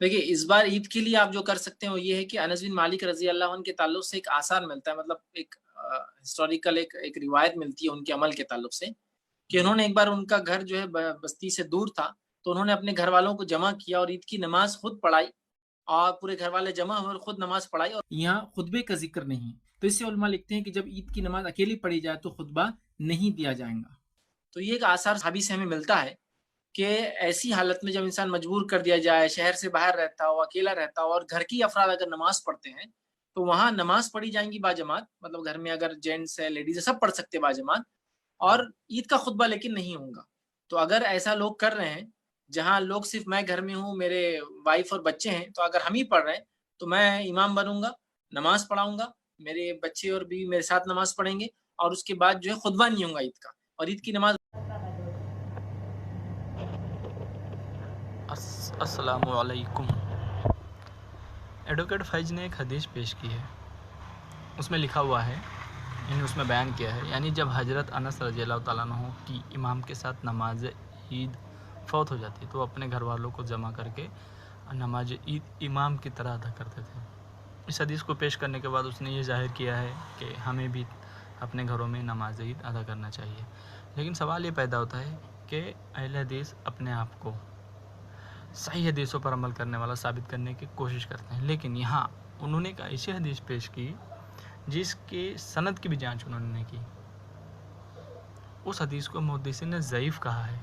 دیکھیے اس بار عید کے لیے آپ جو کر سکتے ہیں وہ یہ ہے کہ انس بن مالک رضی اللہ عنہ کے تعلق سے ایک آثار ملتا ہے، مطلب ایک ہسٹوریکل ایک روایت ملتی ہے ان کے عمل کے تعلق سے کہ انہوں نے ایک بار ان کا گھر جو ہے بستی سے دور تھا، تو انہوں نے اپنے گھر والوں کو جمع کیا اور عید کی نماز خود پڑھائی، اور پورے گھر والے جمع ہوئے اور خود نماز پڑھائی، اور یہاں خطبے کا ذکر نہیں، تو اس سے علماء لکھتے ہیں کہ جب عید کی نماز اکیلی پڑھی جائے تو خطبہ نہیں دیا جائے گا۔ تو یہ ایک آثار صحابی سے ہمیں ملتا ہے کہ ایسی حالت میں جب انسان مجبور کر دیا جائے، شہر سے باہر رہتا ہو، اکیلا رہتا ہو، اور گھر کی افراد اگر نماز پڑھتے ہیں تو وہاں نماز پڑھی جائیں گی باجماعت، مطلب گھر میں اگر جینٹس ہے لیڈیز ہے سب پڑھ سکتے باجماعت، اور عید کا خطبہ لیکن نہیں ہوگا۔ تو اگر ایسا لوگ کر رہے ہیں جہاں لوگ صرف میں گھر میں ہوں، میرے وائف اور بچے ہیں، تو اگر ہم ہی پڑھ رہے ہیں تو میں امام بنوں گا، نماز پڑھاؤں گا، میرے بچے اور بیوی میرے ساتھ نماز پڑھیں گے، اور اس کے بعد جو ہے خطبہ نہیں ہوگا عید کا، اور عید کی نماز۔ السلام علیکم۔ ایڈوکیٹ فیض نے ایک حدیث پیش کی ہے، اس میں لکھا ہوا ہے، یعنی اس میں بیان کیا ہے، یعنی جب حضرت انس رضی اللہ تعالیٰ عنہ کی امام کے ساتھ نماز عید فوت ہو جاتی تو اپنے گھر والوں کو جمع کر کے نماز عید امام کی طرح ادا کرتے تھے۔ اس حدیث کو پیش کرنے کے بعد اس نے یہ ظاہر کیا ہے کہ ہمیں بھی اپنے گھروں میں نماز عید ادا کرنا چاہیے، لیکن سوال یہ پیدا ہوتا ہے کہ اہل حدیث اپنے آپ کو صحیح حدیثوں پر عمل کرنے والا ثابت کرنے کی کوشش کرتے ہیں، لیکن یہاں انہوں نے ایک ایسی حدیث پیش کی جس کی سند کی بھی جانچ انہوں نے کی، اس حدیث کو محدثین نے ضعیف کہا ہے،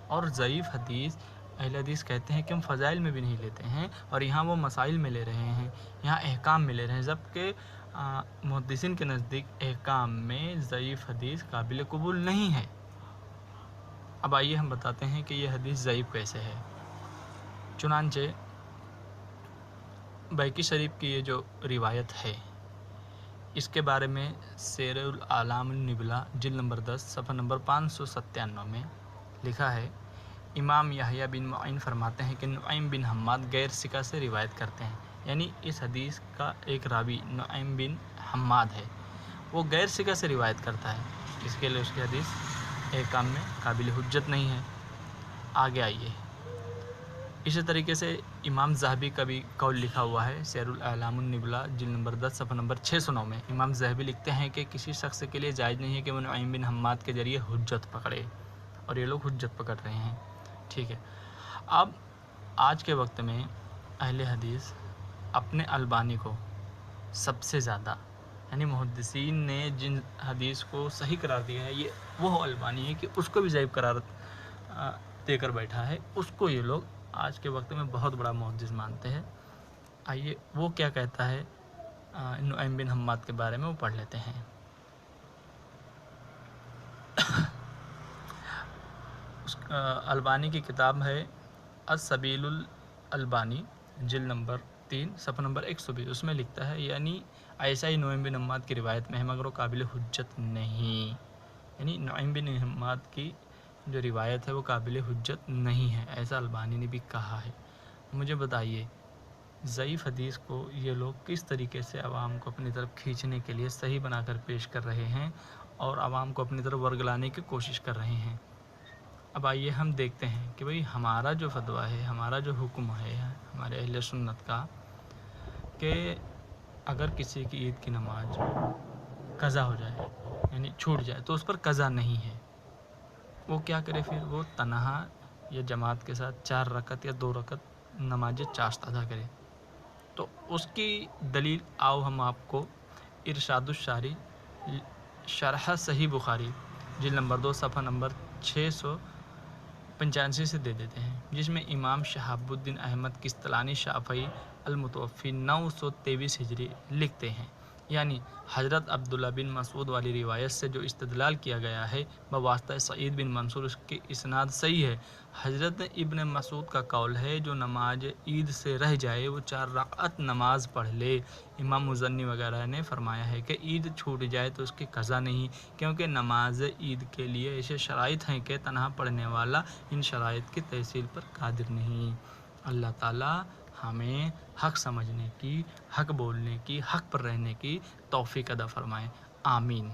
اور ضعیف حدیث اہل حدیث کہتے ہیں کہ ہم فضائل میں بھی نہیں لیتے ہیں، اور یہاں وہ مسائل میں لے رہے ہیں، یہاں احکام میں لے رہے ہیں، جبکہ محدثین کے نزدیک احکام میں ضعیف حدیث قابل قبول نہیں ہے۔ اب آئیے ہم بتاتے ہیں کہ یہ حدیث ضعیف کیسے ہے۔ چنانچہ بیہقی شریف کی یہ جو روایت ہے اس کے بارے میں سیر الاعلام النبلا جلد نمبر 10 صفحہ نمبر 597 میں لکھا ہے، امام یحییٰ بن معین فرماتے ہیں کہ نعیم بن حماد غیر ثقہ سے روایت کرتے ہیں، یعنی اس حدیث کا ایک راوی نعیم بن حماد ہے، وہ غیر ثقہ سے روایت کرتا ہے، اس کے لیے اس کی حدیث احکام میں قابل حجت نہیں ہے۔ آگے آئیے، اسی طریقے سے امام ذہبی کا بھی قول لکھا ہوا ہے، سیر الاعلام النبلا جلد نمبر 10 صفحہ نمبر 609 میں امام ذہبی لکھتے ہیں کہ کسی شخص کے لیے جائز نہیں ہے کہ وہ نعیم بن حماد کے ذریعے حجت پکڑے، اور یہ لوگ حجت پکڑ رہے ہیں، ٹھیک ہے۔ اب آج کے وقت میں اہل حدیث اپنے البانی کو سب سے زیادہ، یعنی محدثین نے جن حدیث کو صحیح قرار دیا ہے یہ وہ البانی ہے کہ اس کو بھی ضعیف قرار دے کر بیٹھا ہے، اس کو یہ لوگ آج کے وقت میں بہت بڑا محدث مانتے ہیں۔ آئیے وہ کیا کہتا ہے نعیم بن حماد کے بارے میں وہ پڑھ لیتے ہیں۔ البانی کی کتاب ہے السبیل الالبانی جلد نمبر 3 صفحہ نمبر 120، اس میں لکھتا ہے، یعنی ایسا ہی نعیم بن حماد کی روایت میں ہے مگر وہ قابل حجت نہیں، یعنی نعیم بن حماد کی جو روایت ہے وہ قابل حجت نہیں ہے، ایسا البانی نے بھی کہا ہے۔ مجھے بتائیے ضعیف حدیث کو یہ لوگ کس طریقے سے عوام کو اپنی طرف کھینچنے کے لیے صحیح بنا کر پیش کر رہے ہیں اور عوام کو اپنی طرف ورگلانے کی کوشش کر رہے ہیں۔ اب آئیے ہم دیکھتے ہیں کہ بھئی ہمارا جو فتویٰ ہے، ہمارا جو حکم ہے ہمارے اہل سنت کا، کہ اگر کسی کی عید کی نماز قضا ہو جائے یعنی چھوٹ جائے تو اس پر قضا نہیں ہے، وہ کیا کرے، پھر وہ تنہا یا جماعت کے ساتھ 4 رکعت یا 2 رکعت نماز چاشت ادا کرے۔ تو اس کی دلیل آؤ ہم آپ کو ارشاد الشاری شرح صحیح بخاری جلد نمبر 2 صفحہ نمبر 685 سے دے دیتے ہیں، جس میں امام شہاب الدین احمد کستلانی شافعی المتوفی 923 ہجری لکھتے ہیں یعنی حضرت عبداللہ بن مسعود والی روایت سے جو استدلال کیا گیا ہے بواسطہ سعید بن منصور، اس کی اسناد صحیح ہے۔ حضرت ابن مسعود کا قول ہے جو نماز عید سے رہ جائے وہ 4 رکعت نماز پڑھ لے۔ امام مزنی وغیرہ نے فرمایا ہے کہ عید چھوٹ جائے تو اس کی قضا نہیں، کیونکہ نماز عید کے لیے ایسے شرائط ہیں کہ تنہا پڑھنے والا ان شرائط کی تحصیل پر قادر نہیں۔ اللہ تعالیٰ ہمیں حق سمجھنے کی، حق بولنے کی، حق پر رہنے کی توفیق عطا فرمائے، آمین۔